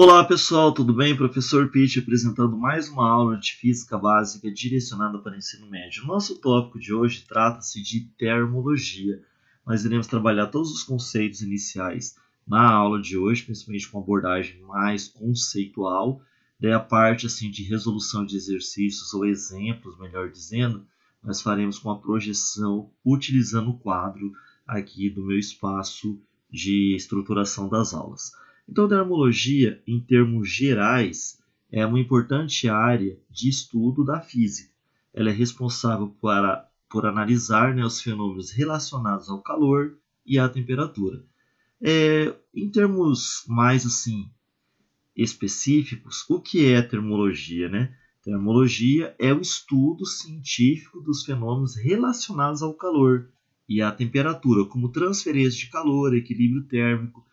Olá pessoal, tudo bem? Professor Pitt apresentando mais uma aula de Física Básica direcionada para o ensino médio. Nosso tópico de hoje trata-se de termologia. Nós iremos trabalhar todos os conceitos iniciais na aula de hoje, principalmente com abordagem mais conceitual. Daí a parte assim, de resolução de exercícios ou exemplos, melhor dizendo, nós faremos com a projeção utilizando o quadro aqui do meu espaço de estruturação das aulas. Então, a termologia, em termos gerais, é uma importante área de estudo da física. Ela é responsável por analisar, os fenômenos relacionados ao calor e à temperatura. Em termos mais assim específicos, o que é a termologia? Termologia é o estudo científico dos fenômenos relacionados ao calor e à temperatura, como transferência de calor, equilíbrio térmico,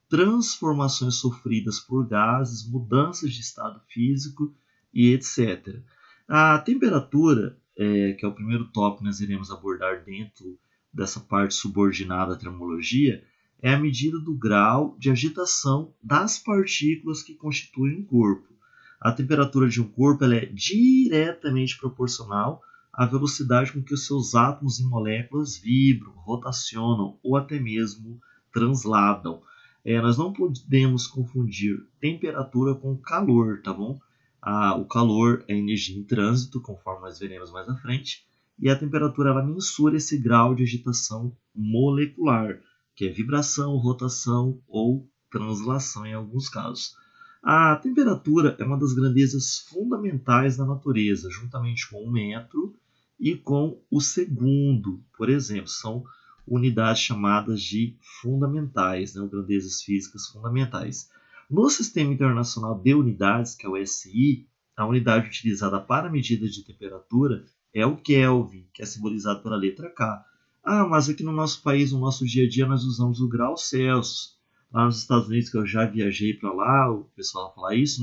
transformações sofridas por gases, mudanças de estado físico e etc. A temperatura, que é o primeiro tópico que nós iremos abordar dentro dessa parte subordinada à termologia, é a medida do grau de agitação das partículas que constituem um corpo. A temperatura de um corpo ela é diretamente proporcional à velocidade com que os seus átomos e moléculas vibram, rotacionam ou até mesmo transladam. Nós não podemos confundir temperatura com calor, tá bom? O calor é energia em trânsito, conforme nós veremos mais à frente, e a temperatura ela mensura esse grau de agitação molecular, que é vibração, rotação ou translação em alguns casos. A temperatura é uma das grandezas fundamentais da natureza, juntamente com o metro e com o segundo, por exemplo, são unidades chamadas de fundamentais, grandezas físicas fundamentais. No Sistema Internacional de Unidades, que é o SI, a unidade utilizada para a medida de temperatura é o Kelvin, que é simbolizado pela letra K. Mas aqui no nosso país, no nosso dia a dia, nós usamos o grau Celsius. Lá nos Estados Unidos, que eu já viajei para lá, o pessoal fala isso,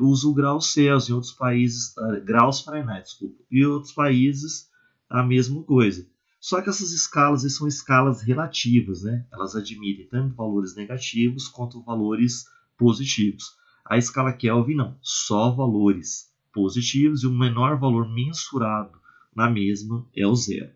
usa o grau Celsius, em outros países, graus Fahrenheit, desculpa. E em outros países, a mesma coisa. Só que essas escalas são escalas relativas, Elas admitem tanto valores negativos quanto valores positivos. A escala Kelvin não, só valores positivos e o menor valor mensurado na mesma é o zero.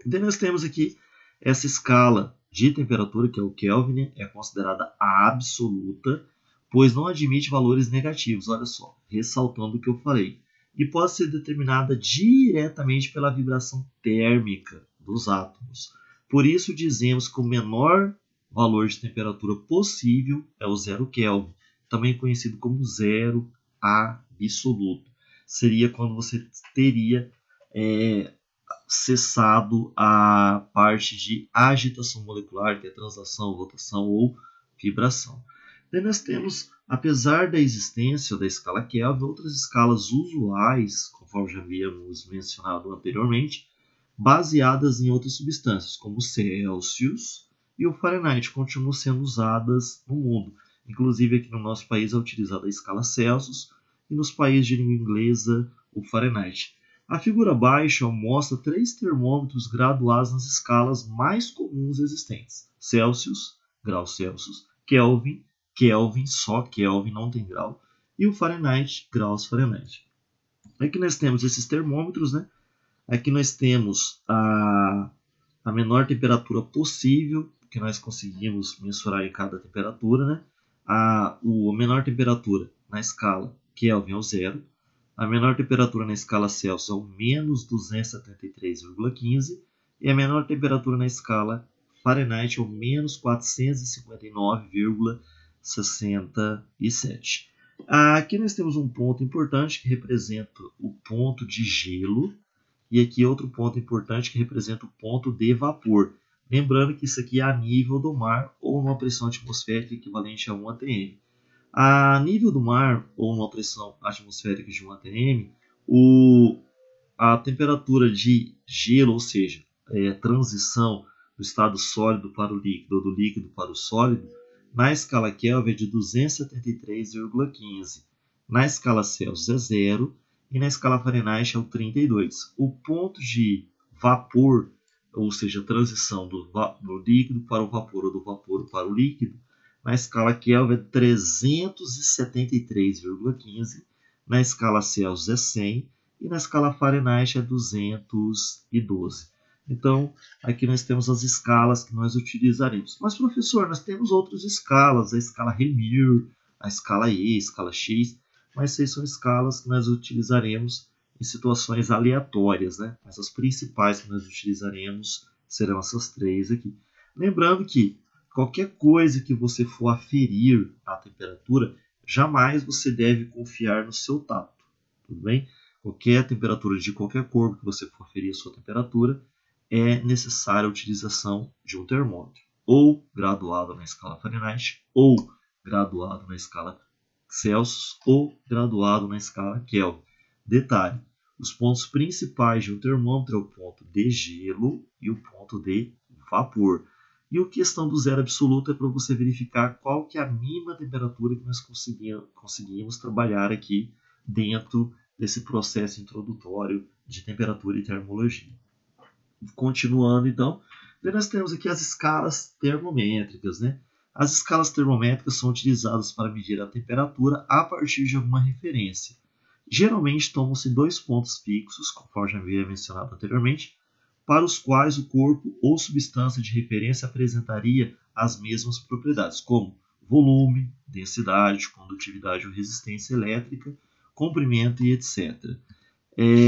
Então nós temos aqui essa escala de temperatura, que é o Kelvin, é considerada absoluta, pois não admite valores negativos, olha só, ressaltando o que eu falei. E pode ser determinada diretamente pela vibração térmica dos átomos. Por isso dizemos que o menor valor de temperatura possível é o zero Kelvin, também conhecido como zero absoluto. Seria quando você teria cessado a parte de agitação molecular, que é translação, rotação ou vibração. Daí nós temos, apesar da existência da escala Kelvin, outras escalas usuais, conforme já havíamos mencionado anteriormente, baseadas em outras substâncias, como o Celsius e o Fahrenheit, continuam sendo usadas no mundo. Inclusive aqui no nosso país é utilizada a escala Celsius e nos países de língua inglesa o Fahrenheit. A figura abaixo mostra 3 termômetros graduados nas escalas mais comuns existentes: Celsius, grau Celsius, Kelvin, Kelvin, só Kelvin, não tem grau, e o Fahrenheit, graus Fahrenheit. Aqui nós temos esses termômetros, Aqui nós temos a menor temperatura possível que nós conseguimos mensurar em cada temperatura, A menor temperatura na escala Kelvin é o zero. A menor temperatura na escala Celsius é o menos 273,15 e a menor temperatura na escala Fahrenheit é o menos 459,67. Aqui nós temos um ponto importante que representa o ponto de gelo e aqui outro ponto importante que representa o ponto de vapor. Lembrando que isso aqui é a nível do mar ou numa pressão atmosférica equivalente a 1 atm. A nível do mar, ou numa pressão atmosférica de 1 atm, a temperatura de gelo, ou seja, a transição do estado sólido para o líquido ou do líquido para o sólido, na escala Kelvin é de 273,15. Na escala Celsius é 0 e na escala Fahrenheit é o 32. O ponto de vapor, ou seja, a transição do líquido para o vapor ou do vapor para o líquido, Na escala Kelvin é 373,15. Na escala Celsius é 100. E na escala Fahrenheit é 212. Então, aqui nós temos as escalas que nós utilizaremos. Mas, professor, nós temos outras escalas, a escala Remir, a escala E, a escala X, mas essas são escalas que nós utilizaremos em situações aleatórias, né? Mas as principais que nós utilizaremos serão essas três aqui. Lembrando que qualquer coisa que você for aferir a temperatura, jamais você deve confiar no seu tato, tudo bem? Qualquer temperatura de qualquer corpo que você for aferir a sua temperatura, é necessária a utilização de um termômetro, ou graduado na escala Fahrenheit, ou graduado na escala Celsius, ou graduado na escala Kelvin. Detalhe, os pontos principais de um termômetro é o ponto de gelo e o ponto de vapor. E a questão do zero absoluto é para você verificar qual que é a mínima temperatura que nós conseguimos trabalhar aqui dentro desse processo introdutório de temperatura e termologia. Continuando, então, nós temos aqui as escalas termométricas, né? As escalas termométricas são utilizadas para medir a temperatura a partir de alguma referência. Geralmente tomam-se dois pontos fixos, conforme já havia mencionado anteriormente, para os quais o corpo ou substância de referência apresentaria as mesmas propriedades, como volume, densidade, condutividade ou resistência elétrica, comprimento e etc.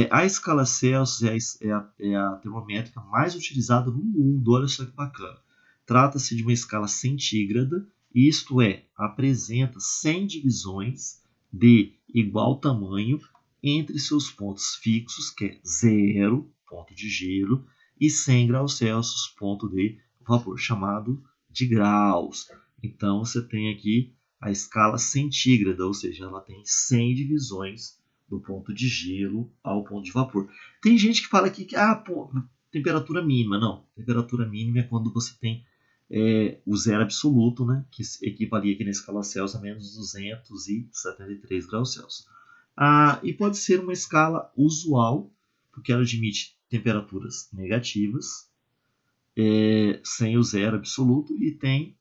A escala Celsius é a termométrica mais utilizada no mundo, olha só que bacana. Trata-se de uma escala centígrada, isto é, apresenta 100 divisões de igual tamanho entre seus pontos fixos, que é 0, ponto de gelo, e 100 graus Celsius, ponto de vapor, chamado de graus. Então, você tem aqui a escala centígrada, ou seja, ela tem 100 divisões do ponto de gelo ao ponto de vapor. Tem gente que fala aqui que temperatura mínima. Não, temperatura mínima é quando você tem o zero absoluto, né, que equivalia aqui na escala Celsius a menos 273 graus Celsius. E pode ser uma escala usual, porque ela admite temperaturas negativas, sem o zero absoluto, e tem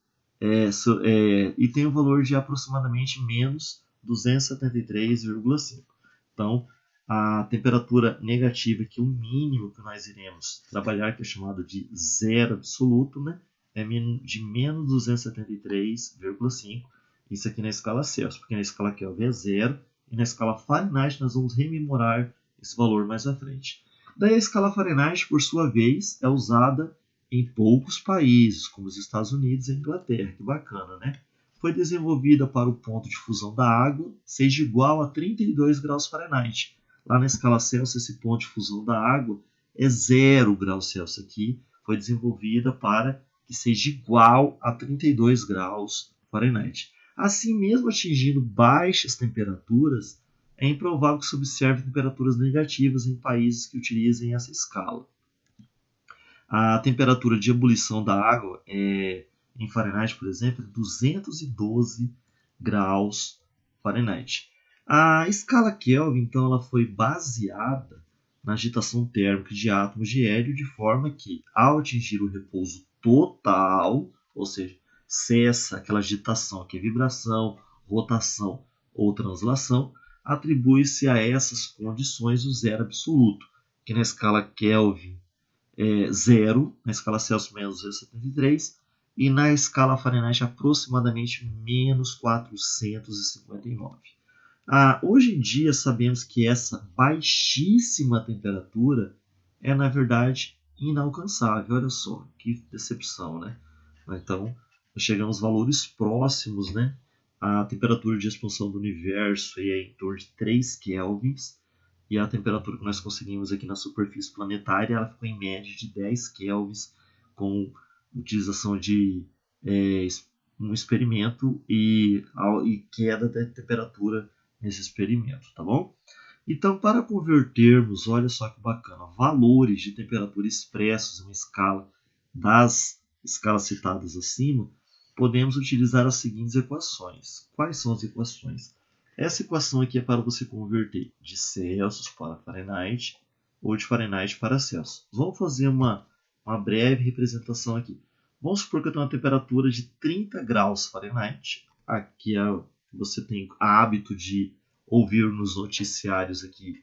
o valor de aproximadamente menos 273,5. Então, a temperatura negativa, que é o mínimo que nós iremos trabalhar, que é chamado de zero absoluto, né, é de menos 273,5. Isso aqui na escala Celsius, porque na escala Kelvin é zero, e na escala Fahrenheit nós vamos rememorar esse valor mais à frente. Daí a escala Fahrenheit, por sua vez, é usada em poucos países, como os Estados Unidos e a Inglaterra. Que bacana, né? Foi desenvolvida para o ponto de fusão da água seja igual a 32 graus Fahrenheit. Lá na escala Celsius, esse ponto de fusão da água é 0 graus Celsius. Aqui foi desenvolvida para que seja igual a 32 graus Fahrenheit. Assim, mesmo atingindo baixas temperaturas, é improvável que se observe temperaturas negativas em países que utilizem essa escala. A temperatura de ebulição da água em Fahrenheit, por exemplo, é 212 graus Fahrenheit. A escala Kelvin, então, ela foi baseada na agitação térmica de átomos de hélio, de forma que, ao atingir o repouso total, ou seja, cessa aquela agitação, que é vibração, rotação ou translação, atribui-se a essas condições o zero absoluto, que na escala Kelvin é 0, na escala Celsius menos 273, e na escala Fahrenheit aproximadamente menos 459. Hoje em dia sabemos que essa baixíssima temperatura é, na verdade, inalcançável. Olha só, que decepção, né? Então, nós chegamos a valores próximos, né? A temperatura de expansão do universo é em torno de 3 kelvins, e a temperatura que nós conseguimos aqui na superfície planetária ela ficou em média de 10 kelvins, com utilização de um experimento e queda da temperatura nesse experimento, tá bom? Então, para convertermos, olha só que bacana, valores de temperatura expressos em uma escala das escalas citadas acima, podemos utilizar as seguintes equações. Quais são as equações? Essa equação aqui é para você converter de Celsius para Fahrenheit ou de Fahrenheit para Celsius. Vamos fazer uma breve representação aqui. Vamos supor que eu tenho uma temperatura de 30 graus Fahrenheit. Aqui você tem hábito de ouvir nos noticiários aqui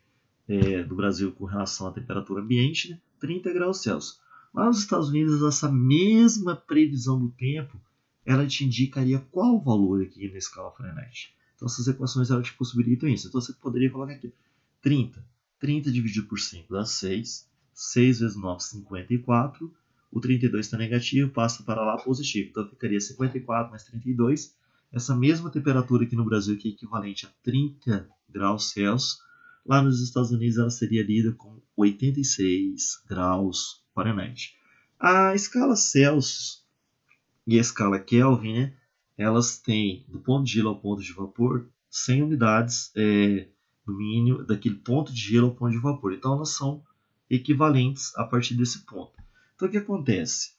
do Brasil com relação à temperatura ambiente, né? 30 graus Celsius. Lá nos Estados Unidos, essa mesma previsão do tempo, ela te indicaria qual valor aqui na escala Fahrenheit. Então, essas equações elas te possibilitam isso. Então, você poderia colocar aqui 30. 30 dividido por 5 dá 6. 6 vezes 9, 54. O 32 está negativo, passa para lá positivo. Então, ficaria 54 mais 32. Essa mesma temperatura aqui no Brasil, que é equivalente a 30 graus Celsius, lá nos Estados Unidos ela seria lida com 86 graus Fahrenheit. A escala Celsius e a escala Kelvin, né, elas têm, do ponto de gelo ao ponto de vapor, 100 unidades no mínimo, daquele ponto de gelo ao ponto de vapor. Então, elas são equivalentes a partir desse ponto. Então, o que acontece?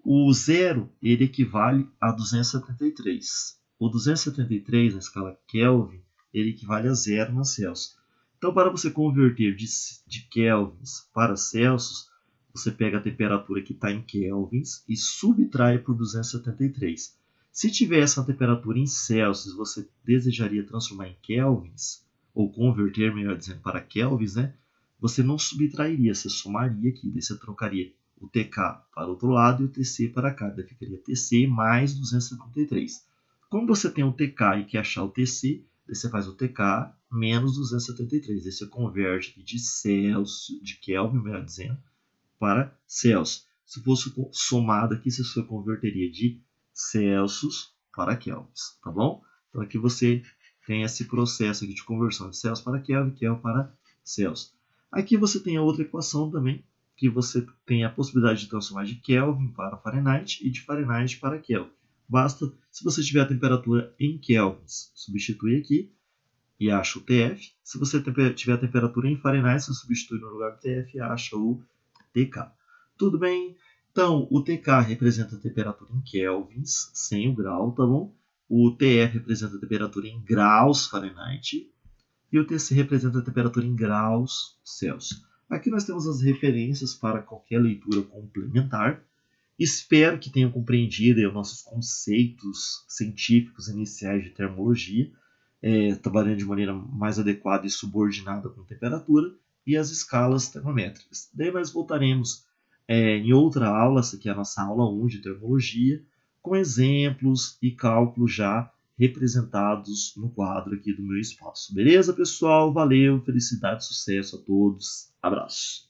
O zero ele equivale a 273. O 273, na escala Kelvin, ele equivale a zero na Celsius. Então, para você converter de kelvins para Celsius, você pega a temperatura que está em kelvins e subtrai por 273. Se tivesse uma temperatura em Celsius, você desejaria transformar em kelvins, ou converter, melhor dizendo, para kelvins, né? Você não subtrairia, você somaria aqui, daí você trocaria o TK para o outro lado e o TC para cá. Daí ficaria TC mais 273. Como você tem o TK e quer achar o TC, daí você faz o TK menos 273. Daí você converte de Celsius, de Kelvin, melhor dizendo, para Celsius. Se fosse somado aqui, você só converteria de Celsius para Kelvins, tá bom? Então aqui você tem esse processo aqui de conversão de Celsius para Kelvin, Kelvin para Celsius. Aqui você tem a outra equação também, que você tem a possibilidade de transformar de Kelvin para Fahrenheit e de Fahrenheit para Kelvin. Basta, se você tiver a temperatura em kelvins, substitui aqui e acha o TF. Se você tiver a temperatura em Fahrenheit, você substitui no lugar do TF e acha o TK. Tudo bem? Então, o TK representa a temperatura em kelvins, sem o grau, tá bom? O TF representa a temperatura em graus Fahrenheit e o TC representa a temperatura em graus Celsius. Aqui nós temos as referências para qualquer leitura complementar. Espero que tenham compreendido os nossos conceitos científicos iniciais de termologia, trabalhando de maneira mais adequada e subordinada com temperatura e as escalas termométricas. Daí nós voltaremos em outra aula, essa aqui é a nossa aula 1 de termologia, com exemplos e cálculos já representados no quadro aqui do meu espaço. Beleza, pessoal? Valeu, felicidade, sucesso a todos. Abraço.